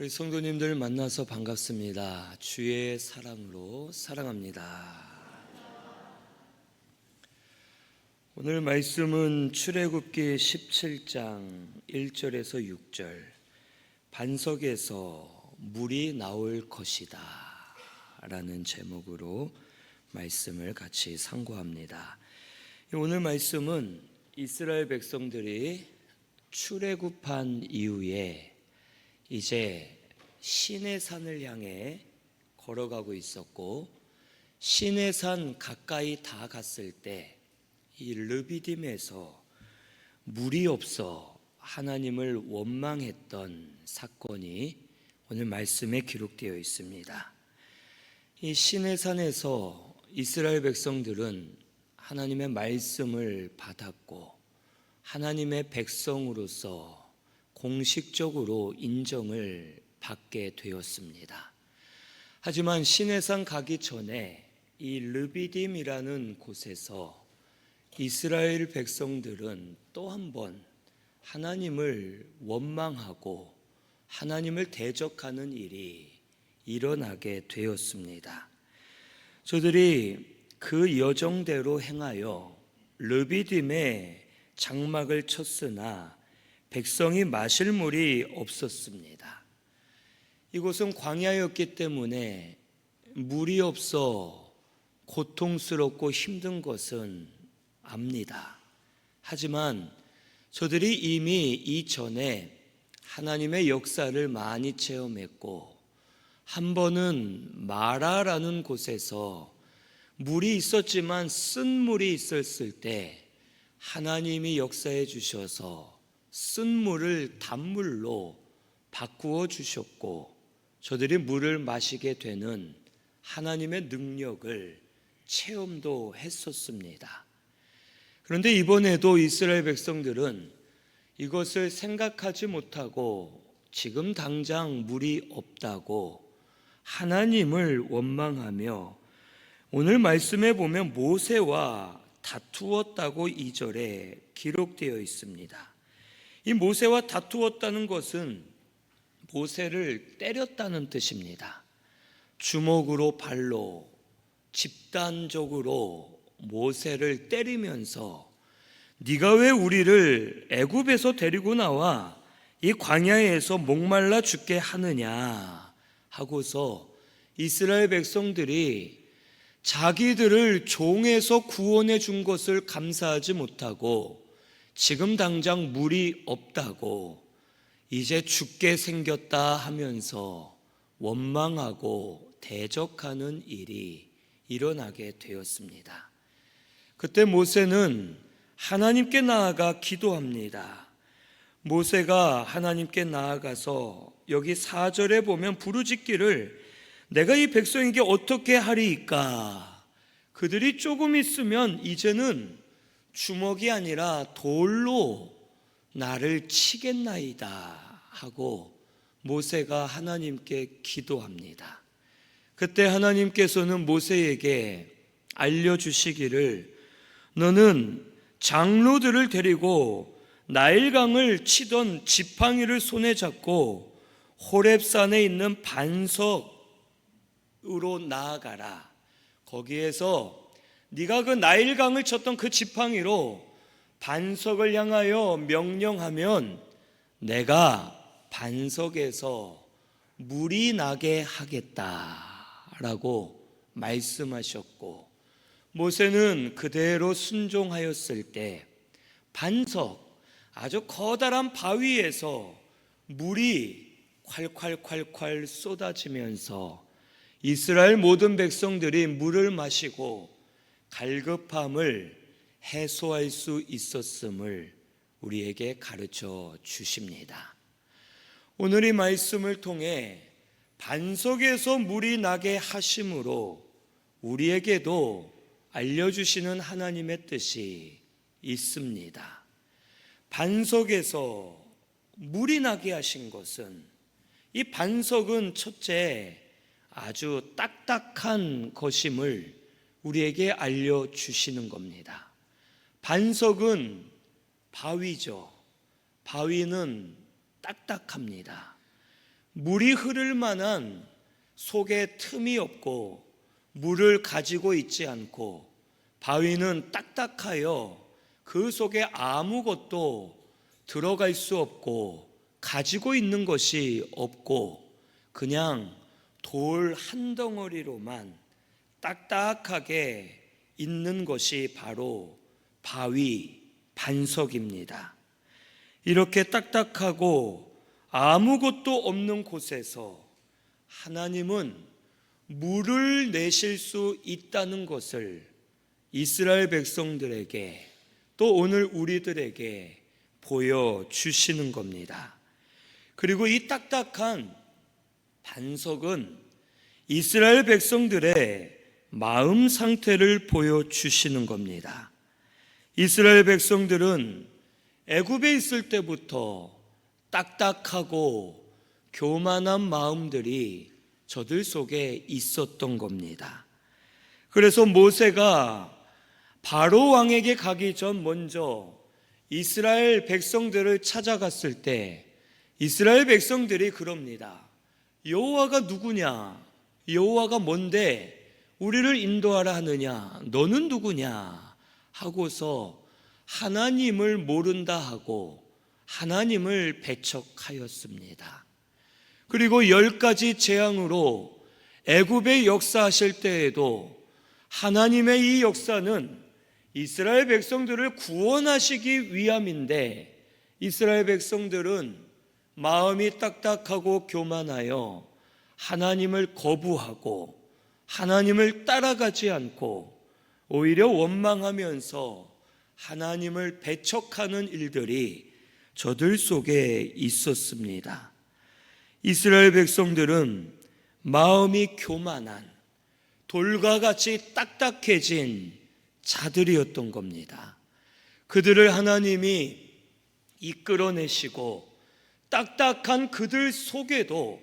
우리 성도님들 만나서 반갑습니다. 주의 사랑으로 사랑합니다. 오늘 말씀은 출애굽기 17장 1절에서 6절, 반석에서 물이 나올 것이다 라는 제목으로 말씀을 같이 상고합니다. 오늘 말씀은 이스라엘 백성들이 출애굽한 이후에 이제 시내산을 향해 걸어가고 있었고, 시내산 가까이 다 갔을 때 이 르비딤에서 물이 없어 하나님을 원망했던 사건이 오늘 말씀에 기록되어 있습니다. 이 시내산에서 이스라엘 백성들은 하나님의 말씀을 받았고 하나님의 백성으로서 공식적으로 인정을 받게 되었습니다. 하지만 시내산 가기 전에 이 르비딤이라는 곳에서 이스라엘 백성들은 또 한 번 하나님을 원망하고 하나님을 대적하는 일이 일어나게 되었습니다. 저들이 그 여정대로 행하여 르비딤에 장막을 쳤으나 백성이 마실 물이 없었습니다. 이곳은 광야였기 때문에 물이 없어 고통스럽고 힘든 것은 압니다. 하지만 저들이 이미 이전에 하나님의 역사를 많이 체험했고, 한 번은 마라라는 곳에서 물이 있었지만 쓴 물이 있었을 때 하나님이 역사해 주셔서 쓴 물을 단물로 바꾸어 주셨고, 저들이 물을 마시게 되는 하나님의 능력을 체험도 했었습니다. 그런데 이번에도 이스라엘 백성들은 이것을 생각하지 못하고 지금 당장 물이 없다고 하나님을 원망하며, 오늘 말씀에 보면 모세와 다투었다고 2절에 기록되어 있습니다. 이 모세와 다투었다는 것은 모세를 때렸다는 뜻입니다. 주먹으로 발로 집단적으로 모세를 때리면서 네가 왜 우리를 애굽에서 데리고 나와 이 광야에서 목말라 죽게 하느냐 하고서 이스라엘 백성들이 자기들을 종에서 구원해 준 것을 감사하지 못하고 지금 당장 물이 없다고 이제 죽게 생겼다 하면서 원망하고 대적하는 일이 일어나게 되었습니다. 그때 모세는 하나님께 나아가 기도합니다. 모세가 하나님께 나아가서 여기 4절에 보면 부르짖기를 내가 이 백성에게 어떻게 하리이까? 그들이 조금 있으면 이제는 주먹이 아니라 돌로 나를 치겠나이다 하고 모세가 하나님께 기도합니다. 그때 하나님께서는 모세에게 알려주시기를 너는 장로들을 데리고 나일강을 치던 지팡이를 손에 잡고 호렙산에 있는 반석으로 나아가라. 거기에서 네가 그 나일강을 쳤던 그 지팡이로 반석을 향하여 명령하면 내가 반석에서 물이 나게 하겠다라고 말씀하셨고, 모세는 그대로 순종하였을 때 반석, 아주 커다란 바위에서 물이 콸콸콸콸 쏟아지면서 이스라엘 모든 백성들이 물을 마시고 갈급함을 해소할 수 있었음을 우리에게 가르쳐 주십니다. 오늘 이 말씀을 통해 반석에서 물이 나게 하심으로 우리에게도 알려주시는 하나님의 뜻이 있습니다. 반석에서 물이 나게 하신 것은, 이 반석은 첫째 아주 딱딱한 것임을 우리에게 알려주시는 겁니다. 반석은 바위죠. 바위는 딱딱합니다. 물이 흐를 만한 속에 틈이 없고 물을 가지고 있지 않고 바위는 딱딱하여 그 속에 아무것도 들어갈 수 없고 가지고 있는 것이 없고 그냥 돌 한 덩어리로만 딱딱하게 있는 것이 바로 바위, 반석입니다. 이렇게 딱딱하고 아무것도 없는 곳에서 하나님은 물을 내실 수 있다는 것을 이스라엘 백성들에게 또 오늘 우리들에게 보여주시는 겁니다. 그리고 이 딱딱한 반석은 이스라엘 백성들의 마음 상태를 보여주시는 겁니다. 이스라엘 백성들은 애굽에 있을 때부터 딱딱하고 교만한 마음들이 저들 속에 있었던 겁니다. 그래서 모세가 바로 왕에게 가기 전 먼저 이스라엘 백성들을 찾아갔을 때 이스라엘 백성들이 그럽니다. 여호와가 누구냐? 여호와가 뭔데 우리를 인도하라 하느냐? 너는 누구냐? 하고서 하나님을 모른다 하고 하나님을 배척하였습니다. 그리고 10가지 재앙으로 애굽의 역사하실 때에도 하나님의 이 역사는 이스라엘 백성들을 구원하시기 위함인데 이스라엘 백성들은 마음이 딱딱하고 교만하여 하나님을 거부하고 하나님을 따라가지 않고 오히려 원망하면서 하나님을 배척하는 일들이 저들 속에 있었습니다. 이스라엘 백성들은 마음이 교만한 돌과 같이 딱딱해진 자들이었던 겁니다. 그들을 하나님이 이끌어내시고 딱딱한 그들 속에도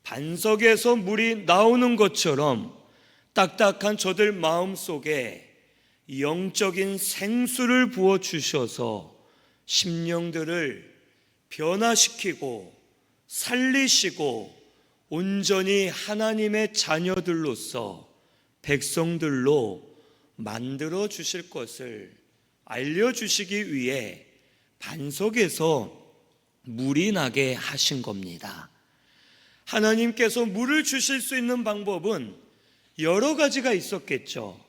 반석에서 물이 나오는 것처럼 딱딱한 저들 마음 속에 영적인 생수를 부어주셔서 심령들을 변화시키고 살리시고 온전히 하나님의 자녀들로서 백성들로 만들어 주실 것을 알려주시기 위해 반석에서 물이 나게 하신 겁니다. 하나님께서 물을 주실 수 있는 방법은 여러 가지가 있었겠죠.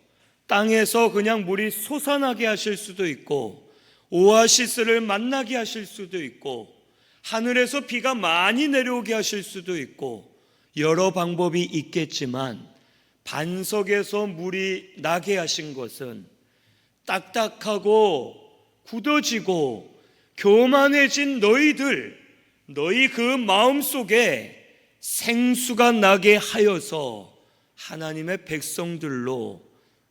땅에서 그냥 물이 솟아나게 하실 수도 있고 오아시스를 만나게 하실 수도 있고 하늘에서 비가 많이 내려오게 하실 수도 있고 여러 방법이 있겠지만 반석에서 물이 나게 하신 것은 딱딱하고 굳어지고 교만해진 너희 그 마음속에 생수가 나게 하여서 하나님의 백성들로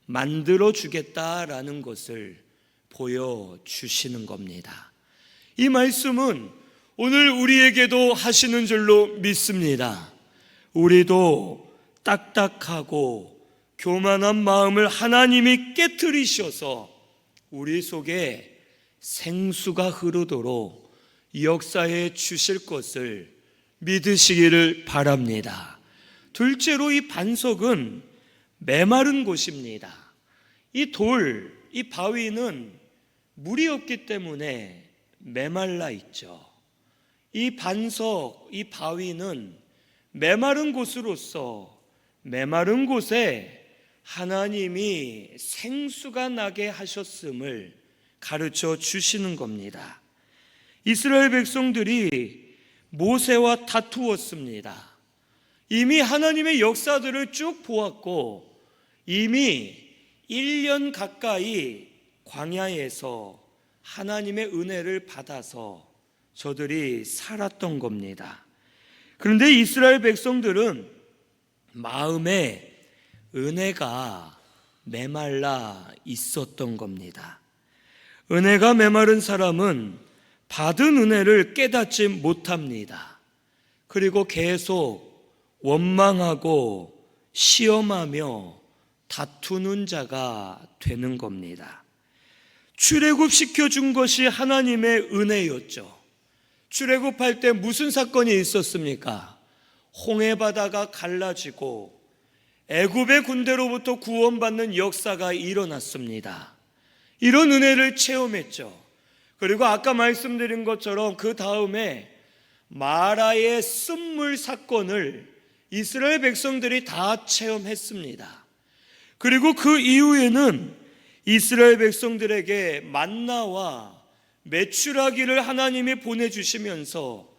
만들어 주겠다라는 것을 보여주시는 겁니다. 이 말씀은 오늘 우리에게도 하시는 줄로 믿습니다. 우리도 딱딱하고 교만한 마음을 하나님이 깨트리셔서 우리 속에 생수가 흐르도록 역사해 주실 것을 믿으시기를 바랍니다. 둘째로 이 반석은 메마른 곳입니다. 이 바위는 물이 없기 때문에 메말라 있죠. 이 반석, 이 바위는 메마른 곳으로서 메마른 곳에 하나님이 생수가 나게 하셨음을 가르쳐 주시는 겁니다. 이스라엘 백성들이 모세와 다투었습니다. 이미 하나님의 역사들을 쭉 보았고 이미 1년 가까이 광야에서 하나님의 은혜를 받아서 저들이 살았던 겁니다. 그런데 이스라엘 백성들은 마음에 은혜가 메말라 있었던 겁니다. 은혜가 메마른 사람은 받은 은혜를 깨닫지 못합니다. 그리고 계속 원망하고 시험하며 다투는 자가 되는 겁니다. 출애굽시켜 것이 하나님의 은혜였죠. 출애굽할 때 무슨 사건이 있었습니까? 홍해 바다가 갈라지고 애굽의 군대로부터 구원받는 역사가 일어났습니다. 이런 은혜를 체험했죠. 그리고 아까 말씀드린 것처럼 그 다음에 마라의 쓴물 사건을 이스라엘 백성들이 다 체험했습니다. 그리고 그 이후에는 이스라엘 백성들에게 만나와 메추라기를 하나님이 보내주시면서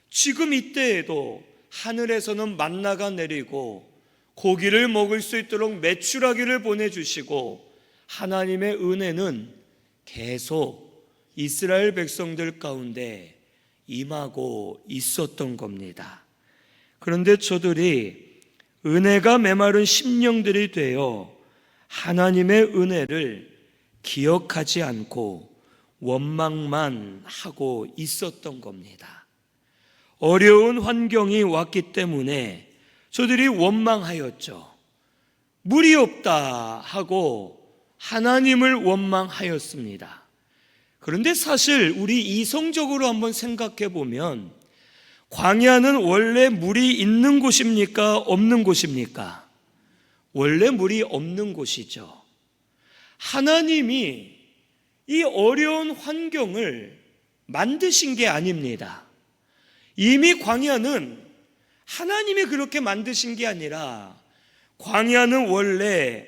지금 이때에도 하늘에서는 만나가 내리고 고기를 먹을 수 있도록 메추라기를 보내주시고 하나님의 은혜는 계속 이스라엘 백성들 가운데 임하고 있었던 겁니다. 그런데 저들이 은혜가 메마른 심령들이 되어 하나님의 은혜를 기억하지 않고 원망만 하고 있었던 겁니다. 어려운 환경이 왔기 때문에 저들이 원망하였죠. 물이 없다 하고 하나님을 원망하였습니다. 그런데 사실 우리 이성적으로 한번 생각해 보면 광야는 원래 물이 있는 곳입니까? 없는 곳입니까? 원래 물이 없는 곳이죠. 하나님이 이 어려운 환경을 만드신 게 아닙니다. 이미 광야는 하나님이 그렇게 만드신 게 아니라 광야는 원래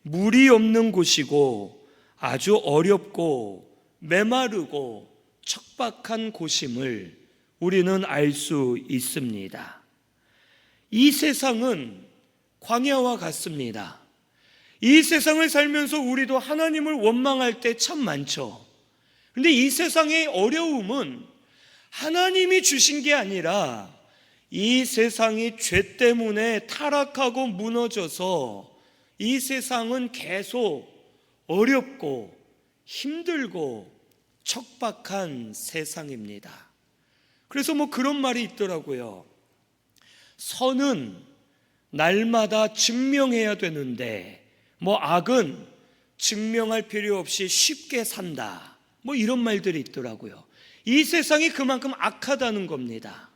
물이 없는 곳이고 아주 어렵고 메마르고 척박한 곳임을 우리는 알 수 있습니다. 이 세상은 광야와 같습니다. 이 세상을 살면서 우리도 하나님을 원망할 때 참 많죠. 그런데 이 세상의 어려움은 하나님이 주신 게 아니라 이 세상이 죄 때문에 타락하고 무너져서 이 세상은 계속 어렵고 힘들고 척박한 세상입니다. 그래서 그런 말이 있더라고요. 선은 날마다 증명해야 되는데 악은 증명할 필요 없이 쉽게 산다. 이런 말들이 있더라고요. 이 세상이 그만큼 악하다는 겁니다.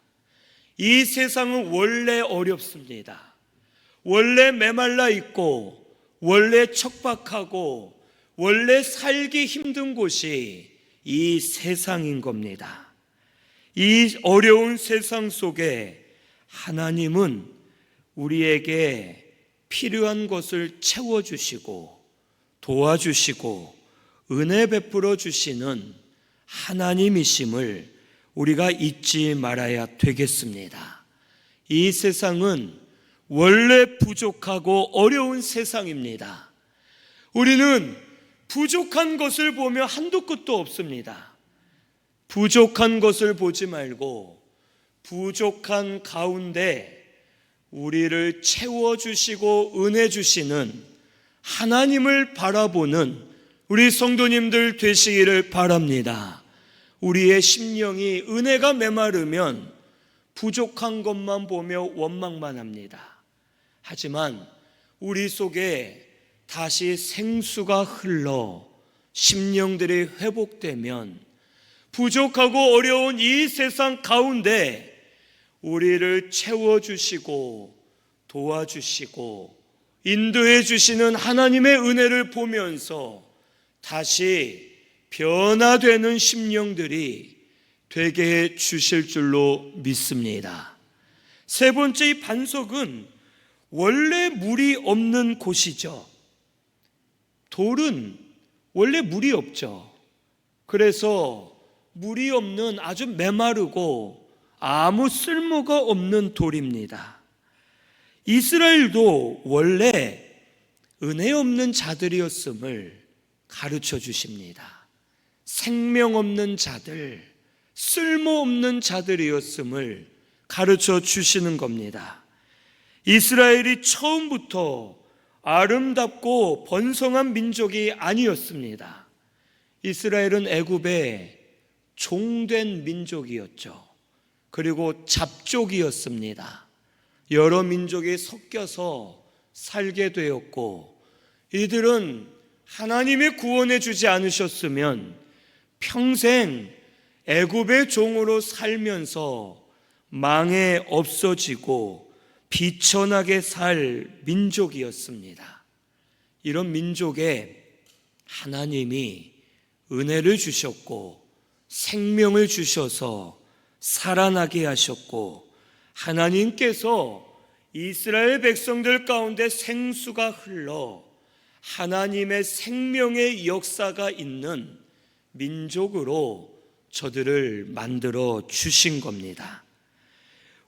이 세상은 원래 어렵습니다. 원래 메말라 있고 원래 척박하고 원래 살기 힘든 곳이 이 세상인 겁니다. 이 어려운 세상 속에 하나님은 우리에게 필요한 것을 채워주시고 도와주시고 은혜 베풀어 주시는 하나님이심을 우리가 잊지 말아야 되겠습니다. 이 세상은 원래 부족하고 어려운 세상입니다. 우리는 부족한 것을 보며 한도 끝도 없습니다. 부족한 것을 보지 말고 부족한 가운데 우리를 채워주시고 은혜 주시는 하나님을 바라보는 우리 성도님들 되시기를 바랍니다. 우리의 심령이 은혜가 메마르면 부족한 것만 보며 원망만 합니다. 하지만 우리 속에 다시 생수가 흘러 심령들이 회복되면 부족하고 어려운 이 세상 가운데 우리를 채워주시고 도와주시고 인도해 주시는 하나님의 은혜를 보면서 다시 변화되는 심령들이 되게 해 주실 줄로 믿습니다. 세 번째, 이 반석은 원래 물이 없는 곳이죠. 돌은 원래 물이 없죠. 그래서 물이 없는 아주 메마르고 아무 쓸모가 없는 돌입니다. 이스라엘도 원래 은혜 없는 자들이었음을 가르쳐 주십니다. 생명 없는 자들, 쓸모없는 자들이었음을 가르쳐 주시는 겁니다. 이스라엘이 처음부터 아름답고 번성한 민족이 아니었습니다. 이스라엘은 애굽의 종된 민족이었죠. 그리고 잡족이었습니다. 여러 민족이 섞여서 살게 되었고 이들은 하나님이 구원해 주지 않으셨으면 평생 애굽의 종으로 살면서 망해 없어지고 비천하게 살 민족이었습니다. 이런 민족에 하나님이 은혜를 주셨고 생명을 주셔서 살아나게 하셨고, 하나님께서 이스라엘 백성들 가운데 생수가 흘러 하나님의 생명의 역사가 있는 민족으로 저들을 만들어 주신 겁니다.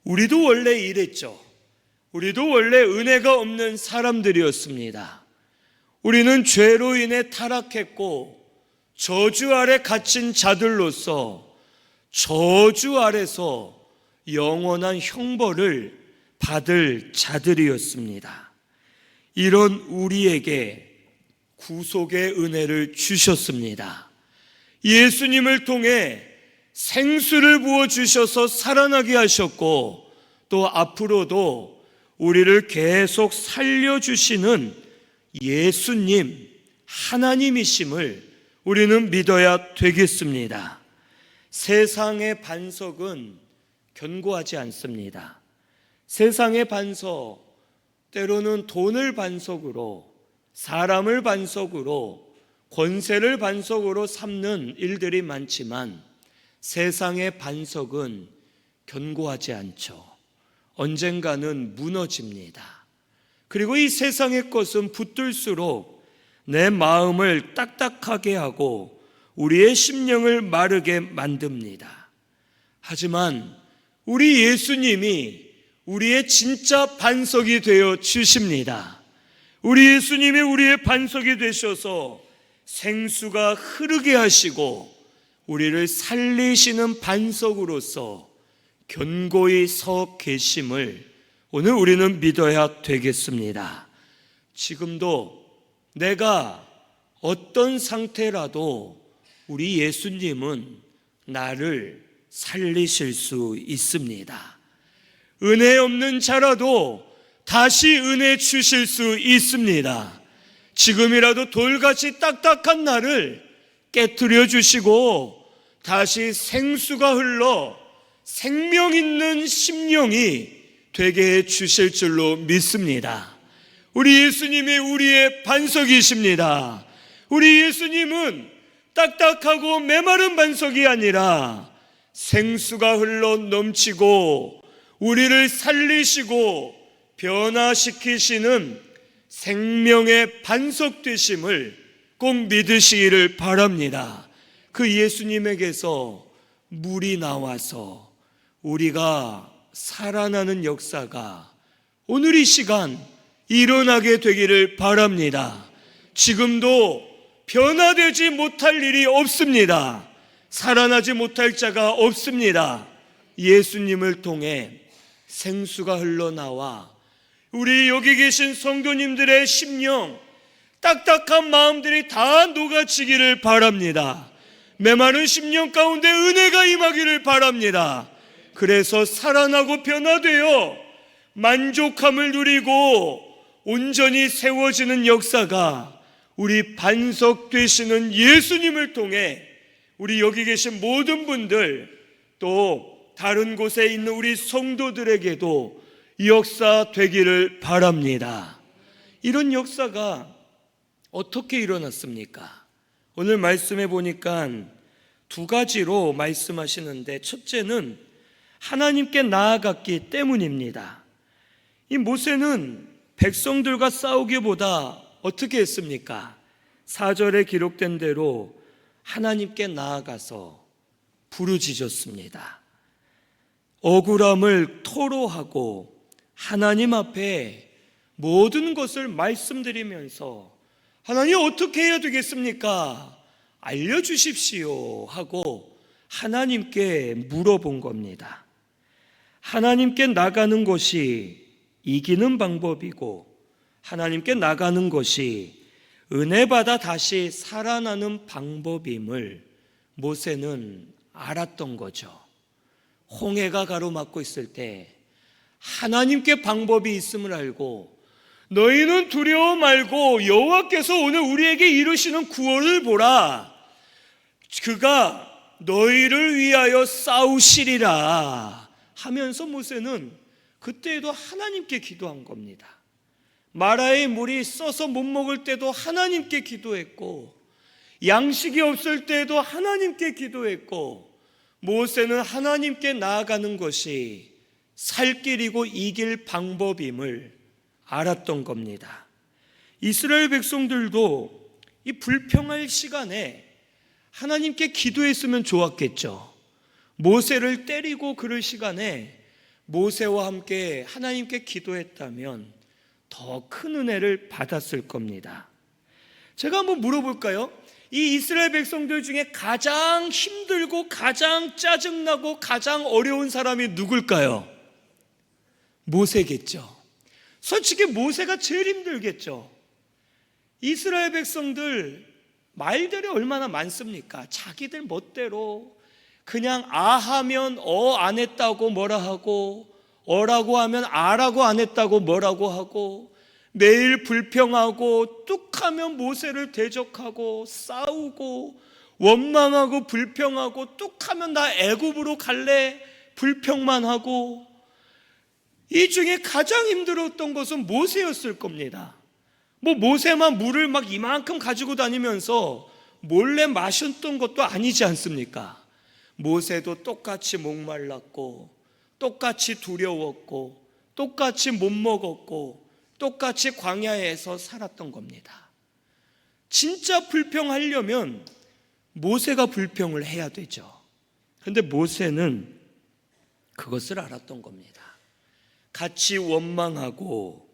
우리도 원래 이랬죠. 우리도 원래 은혜가 없는 사람들이었습니다. 우리는 죄로 인해 타락했고 저주 아래 갇힌 자들로서 저주 아래서 영원한 형벌을 받을 자들이었습니다. 이런 우리에게 구속의 은혜를 주셨습니다. 예수님을 통해 생수를 부어주셔서 살아나게 하셨고, 또 앞으로도 우리를 계속 살려주시는 예수님, 하나님이심을 우리는 믿어야 되겠습니다. 세상의 반석은 견고하지 않습니다. 세상의 반석, 때로는 돈을 반석으로, 사람을 반석으로, 권세를 반석으로 삼는 일들이 많지만 세상의 반석은 견고하지 않죠. 언젠가는 무너집니다. 그리고 이 세상의 것은 붙들수록 내 마음을 딱딱하게 하고 우리의 심령을 마르게 만듭니다. 하지만 우리 예수님이 우리의 진짜 반석이 되어 주십니다. 우리 예수님이 우리의 반석이 되셔서 생수가 흐르게 하시고 우리를 살리시는 반석으로서 견고히 서 계심을 오늘 우리는 믿어야 되겠습니다. 지금도 내가 어떤 상태라도 우리 예수님은 나를 살리실 수 있습니다. 은혜 없는 자라도 다시 은혜 주실 수 있습니다. 지금이라도 돌같이 딱딱한 나를 깨트려 주시고 다시 생수가 흘러 생명 있는 심령이 되게 해 주실 줄로 믿습니다. 우리 예수님이 우리의 반석이십니다. 우리 예수님은 딱딱하고 메마른 반석이 아니라 생수가 흘러 넘치고 우리를 살리시고 변화시키시는 생명의 반석 되심을 꼭 믿으시기를 바랍니다. 그 예수님에게서 물이 나와서 우리가 살아나는 역사가 오늘 이 시간 일어나게 되기를 바랍니다. 지금도 변화되지 못할 일이 없습니다. 살아나지 못할 자가 없습니다. 예수님을 통해 생수가 흘러나와 우리 여기 계신 성도님들의 심령, 딱딱한 마음들이 다 녹아지기를 바랍니다. 메마른 심령 가운데 은혜가 임하기를 바랍니다. 그래서 살아나고 변화되어 만족함을 누리고 온전히 세워지는 역사가 우리 반석 되시는 예수님을 통해 우리 여기 계신 모든 분들, 또 다른 곳에 있는 우리 성도들에게도 역사 되기를 바랍니다. 이런 역사가 어떻게 일어났습니까? 오늘 말씀해 보니까 두 가지로 말씀하시는데, 첫째는 하나님께 나아갔기 때문입니다. 이 모세는 백성들과 싸우기보다 어떻게 했습니까? 4절에 기록된 대로 하나님께 나아가서 부르짖었습니다. 억울함을 토로하고 하나님 앞에 모든 것을 말씀드리면서 하나님 어떻게 해야 되겠습니까? 알려주십시오 하고 하나님께 물어본 겁니다. 하나님께 나가는 것이 이기는 방법이고 하나님께 나가는 것이 은혜 받아 다시 살아나는 방법임을 모세는 알았던 거죠. 홍해가 가로막고 있을 때 하나님께 방법이 있음을 알고 너희는 두려워 말고 여호와께서 오늘 우리에게 이루시는 구원을 보라. 그가 너희를 위하여 싸우시리라 하면서 모세는 그때에도 하나님께 기도한 겁니다. 마라의 물이 써서 못 먹을 때도 하나님께 기도했고, 양식이 없을 때에도 하나님께 기도했고, 모세는 하나님께 나아가는 것이 살 길이고 이길 방법임을 알았던 겁니다. 이스라엘 백성들도 이 불평할 시간에 하나님께 기도했으면 좋았겠죠. 모세를 때리고 그럴 시간에 모세와 함께 하나님께 기도했다면 더 큰 은혜를 받았을 겁니다. 제가 한번 물어볼까요? 이 이스라엘 백성들 중에 가장 힘들고 가장 짜증나고 가장 어려운 사람이 누굴까요? 모세겠죠. 솔직히 모세가 제일 힘들겠죠. 이스라엘 백성들 말들이 얼마나 많습니까? 자기들 멋대로 그냥 하면 안 했다고 뭐라 하고, 어라고 하면 아라고 안 했다고 뭐라고 하고, 매일 불평하고 뚝하면 모세를 대적하고 싸우고 원망하고 불평하고 뚝하면 나 애굽으로 갈래 불평만 하고. 이 중에 가장 힘들었던 것은 모세였을 겁니다. 모세만 물을 막 이만큼 가지고 다니면서 몰래 마셨던 것도 아니지 않습니까? 모세도 똑같이 목말랐고, 똑같이 두려웠고, 똑같이 못 먹었고, 똑같이 광야에서 살았던 겁니다. 진짜 불평하려면 모세가 불평을 해야 되죠. 그런데 모세는 그것을 알았던 겁니다. 같이 원망하고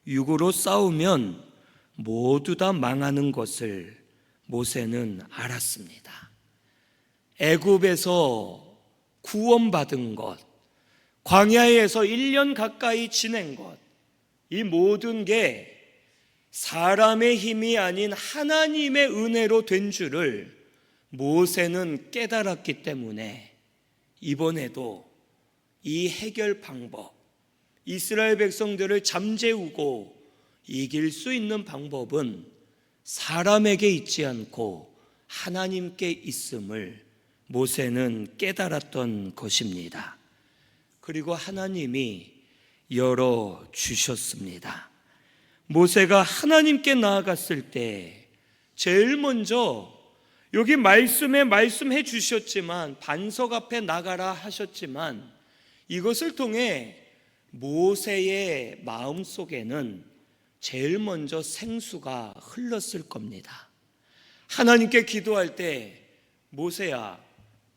육으로 싸우면 모두 다 망하는 것을 모세는 알았습니다. 애굽에서 구원받은 것, 광야에서 1년 가까이 지낸 것, 이 모든 게 사람의 힘이 아닌 하나님의 은혜로 된 줄을 모세는 깨달았기 때문에 이번에도 이 해결 방법, 이스라엘 백성들을 잠재우고 이길 수 있는 방법은 사람에게 있지 않고 하나님께 있음을 모세는 깨달았던 것입니다. 그리고 하나님이 열어주셨습니다. 모세가 하나님께 나아갔을 때 제일 먼저 여기 말씀에 말씀해 주셨지만, 반석 앞에 나가라 하셨지만, 이것을 통해 모세의 마음속에는 제일 먼저 생수가 흘렀을 겁니다. 하나님께 기도할 때 모세야,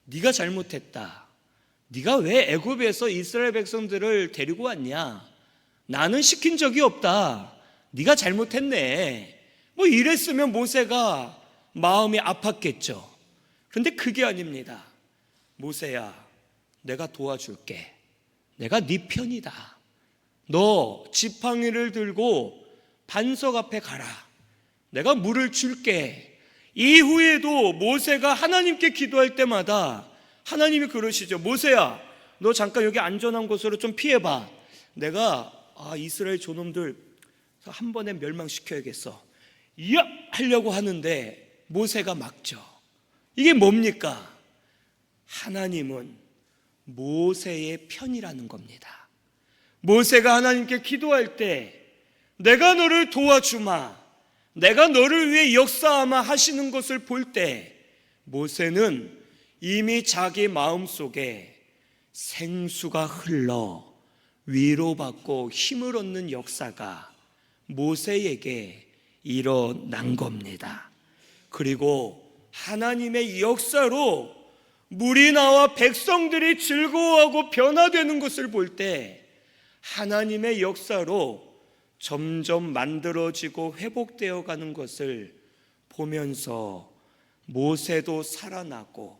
네가 잘못했다. 네가 왜 애굽에서 이스라엘 백성들을 데리고 왔냐? 나는 시킨 적이 없다. 네가 잘못했네. 이랬으면 모세가 마음이 아팠겠죠. 그런데 그게 아닙니다. 모세야, 내가 도와줄게. 내가 네 편이다. 너 지팡이를 들고 반석 앞에 가라. 내가 물을 줄게. 이후에도 모세가 하나님께 기도할 때마다 하나님이 그러시죠. 모세야, 너 잠깐 여기 안전한 곳으로 좀 피해봐. 내가 이스라엘 저놈들 한 번에 멸망시켜야겠어. 이야! 하려고 하는데 모세가 막죠. 이게 뭡니까? 하나님은 모세의 편이라는 겁니다. 모세가 하나님께 기도할 때 내가 너를 도와주마, 내가 너를 위해 역사하마 하시는 것을 볼 때 모세는 이미 자기 마음속에 생수가 흘러 위로받고 힘을 얻는 역사가 모세에게 일어난 겁니다. 그리고 하나님의 역사로 물이 나와 백성들이 즐거워하고 변화되는 것을 볼 때 하나님의 역사로 점점 만들어지고 회복되어 가는 것을 보면서 모세도 살아나고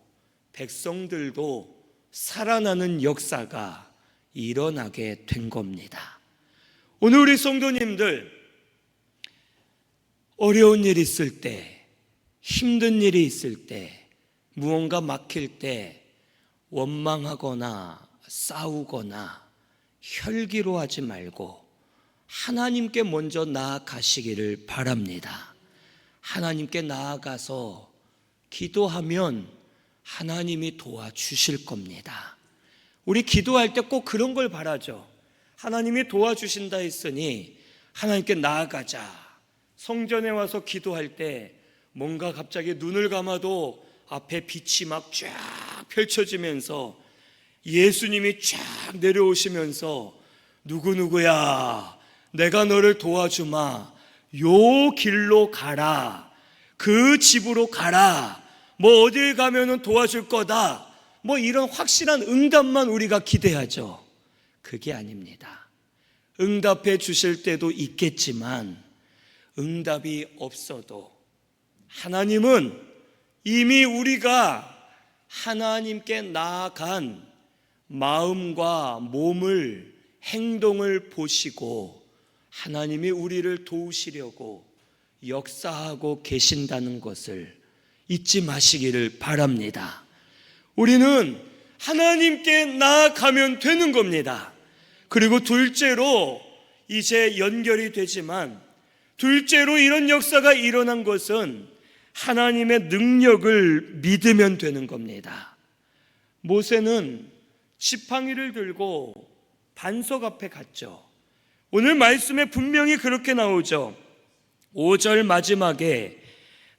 백성들도 살아나는 역사가 일어나게 된 겁니다. 오늘 우리 성도님들, 어려운 일 있을 때, 힘든 일이 있을 때, 무언가 막힐 때 원망하거나 싸우거나 혈기로 하지 말고 하나님께 먼저 나아가시기를 바랍니다. 하나님께 나아가서 기도하면 하나님이 도와주실 겁니다. 우리 기도할 때 꼭 그런 걸 바라죠. 하나님이 도와주신다 했으니 하나님께 나아가자. 성전에 와서 기도할 때 뭔가 갑자기 눈을 감아도 앞에 빛이 막 쫙 펼쳐지면서 예수님이 쫙 내려오시면서 누구누구야, 내가 너를 도와주마, 요 길로 가라, 그 집으로 가라, 뭐 어딜 가면은 도와줄 거다, 뭐 이런 확실한 응답만 우리가 기대하죠. 그게 아닙니다. 응답해 주실 때도 있겠지만 응답이 없어도 하나님은 이미 우리가 하나님께 나아간 마음과 몸을, 행동을 보시고 하나님이 우리를 도우시려고 역사하고 계신다는 것을 잊지 마시기를 바랍니다. 우리는 하나님께 나아가면 되는 겁니다. 그리고 둘째로, 이제 연결이 되지만 둘째로 이런 역사가 일어난 것은 하나님의 능력을 믿으면 되는 겁니다. 모세는 지팡이를 들고 반석 앞에 갔죠. 오늘 말씀에 분명히 그렇게 나오죠. 5절 마지막에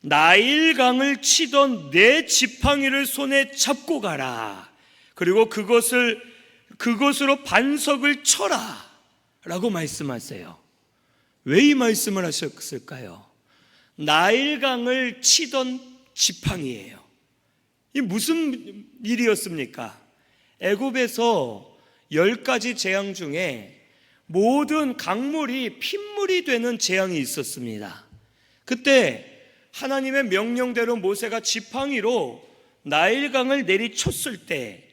나일강을 치던 내 지팡이를 손에 잡고 가라. 그리고 그것으로 반석을 쳐라 라고 말씀하세요. 왜 이 말씀을 하셨을까요? 나일강을 치던 지팡이예요. 이 무슨 일이었습니까? 애굽에서 10가지 재앙 중에 모든 강물이 핏물이 되는 재앙이 있었습니다. 그때 하나님의 명령대로 모세가 지팡이로 나일강을 내리쳤을 때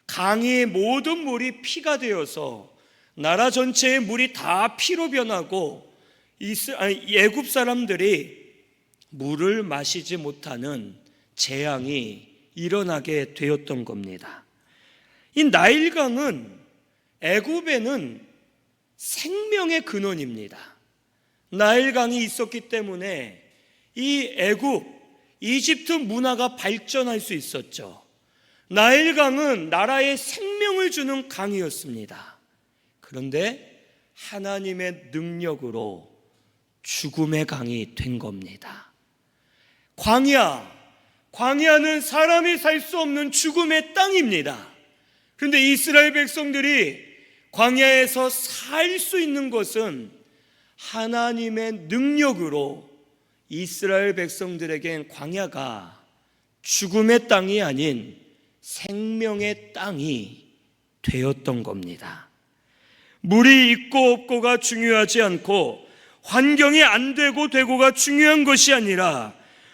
강의 모든 물이 피가 되어서 나라 전체의 물이 다 피로 변하고 애굽 사람들이 물을 마시지 못하는 재앙이 일어나게 되었던 겁니다. 이 나일강은 애굽에는 생명의 근원입니다. 나일강이 있었기 때문에 이 애굽, 이집트 문화가 발전할 수 있었죠. 나일강은 나라에 생명을 주는 강이었습니다. 그런데 하나님의 능력으로 죽음의 강이 된 겁니다. 광야는 사람이 살 수 없는 죽음의 땅입니다. 그런데 이스라엘 백성들이 광야에서 살 수 있는 것은 하나님의 능력으로 이스라엘 백성들에겐 광야가 죽음의 땅이 아닌 생명의 땅이 되었던 겁니다. 물이 있고 없고가 중요하지 않고 환경이 안 되고 되고가 중요한 것이 아니라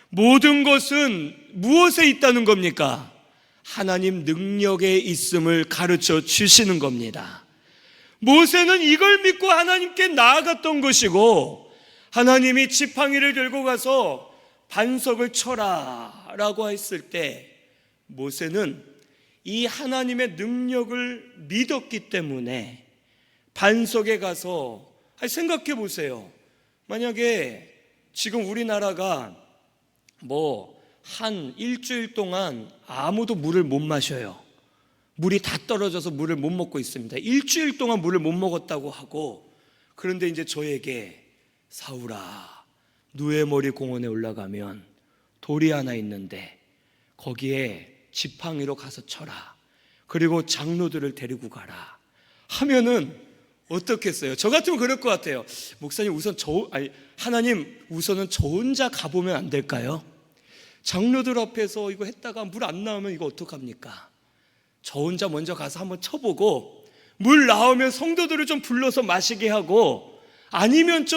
모든 것은 무엇에 있다는 겁니까? 하나님 능력에 있음을 가르쳐 주시는 겁니다. 모세는 이걸 믿고 하나님께 나아갔던 것이고 하나님이 지팡이를 들고 가서 반석을 쳐라 라고 했을 때 모세는 이 하나님의 능력을 믿었기 때문에 반석에 가서 생각해 보세요. 만약에 지금 우리나라가 한 일주일 동안 아무도 물을 못 마셔요. 물이 다 떨어져서 물을 못 먹고 있습니다. 일주일 동안 물을 못 먹었다고 하고, 그런데 이제 저에게 사울아, 누에머리 공원에 올라가면 돌이 하나 있는데 거기에 지팡이로 가서 쳐라. 그리고 장로들을 데리고 가라 하면은 어떻겠어요? 저 같으면 그럴 것 같아요. 목사님 하나님 우선은 저 혼자 가보면 안 될까요? 장로들 앞에서 이거 했다가 물 안 나오면 이거 어떡합니까? 저 혼자 먼저 가서 한번 쳐보고 물 나오면 성도들을 좀 불러서 마시게 하고, 아니면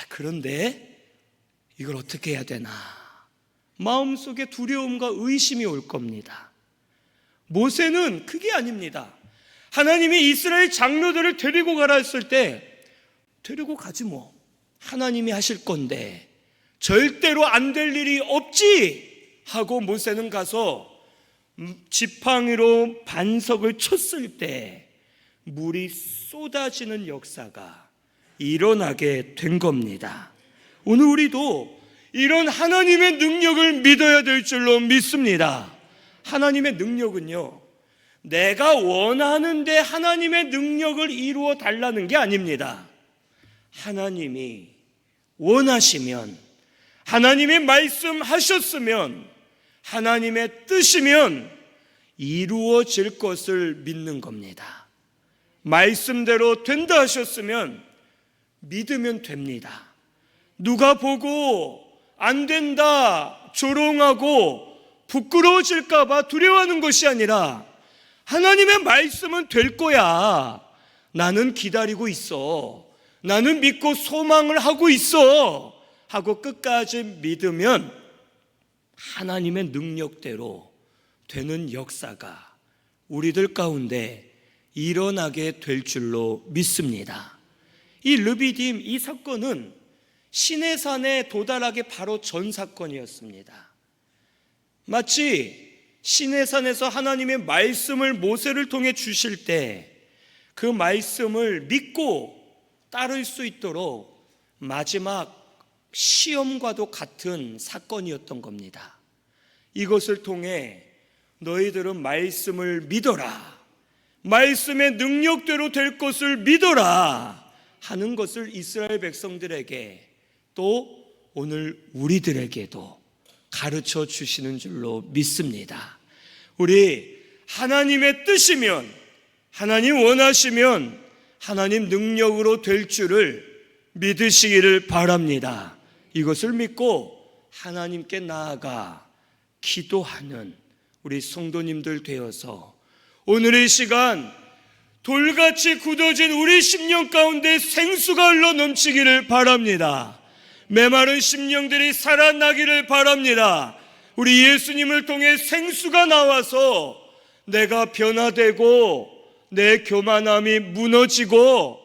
그런데 이걸 어떻게 해야 되나 마음속에 두려움과 의심이 올 겁니다. 모세는 그게 아닙니다. 하나님이 이스라엘 장로들을 데리고 가라 했을 때 데리고 가지 뭐, 하나님이 하실 건데 절대로 안 될 일이 없지 하고 모세는 가서 지팡이로 반석을 쳤을 때 물이 쏟아지는 역사가 일어나게 된 겁니다. 오늘 우리도 이런 하나님의 능력을 믿어야 될 줄로 믿습니다. 하나님의 능력은요, 내가 원하는데 하나님의 능력을 이루어 달라는 게 아닙니다. 하나님이 원하시면, 하나님이 말씀하셨으면, 하나님의 뜻이면 이루어질 것을 믿는 겁니다. 말씀대로 된다 하셨으면 믿으면 됩니다. 누가 보고 안 된다, 조롱하고 부끄러워질까 봐 두려워하는 것이 아니라 하나님의 말씀은 될 거야. 나는 기다리고 있어. 나는 믿고 소망을 하고 있어. 하고 끝까지 믿으면 하나님의 능력대로 되는 역사가 우리들 가운데 일어나게 될 줄로 믿습니다. 이 르비딤, 이 사건은 시내산에 도달하기 바로 전 사건이었습니다. 마치 시내산에서 하나님의 말씀을 모세를 통해 주실 때 그 말씀을 믿고 따를 수 있도록 마지막 시험과도 같은 사건이었던 겁니다. 이것을 통해 너희들은 말씀을 믿어라, 말씀의 능력대로 될 것을 믿어라 하는 것을 이스라엘 백성들에게 또 오늘 우리들에게도 가르쳐 주시는 줄로 믿습니다. 우리 하나님의 뜻이면, 하나님 원하시면 하나님 능력으로 될 줄을 믿으시기를 바랍니다. 이것을 믿고 하나님께 나아가 기도하는 우리 성도님들 되어서 오늘 이 시간 돌같이 굳어진 우리 심령 가운데 생수가 흘러 넘치기를 바랍니다. 메마른 심령들이 살아나기를 바랍니다. 우리 예수님을 통해 생수가 나와서 내가 변화되고 내 교만함이 무너지고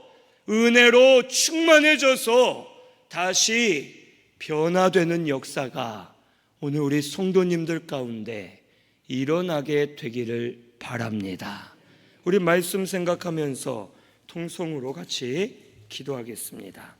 은혜로 충만해져서 다시 변화되는 역사가 오늘 우리 성도님들 가운데 일어나게 되기를 바랍니다. 우리 말씀 생각하면서 통성으로 같이 기도하겠습니다.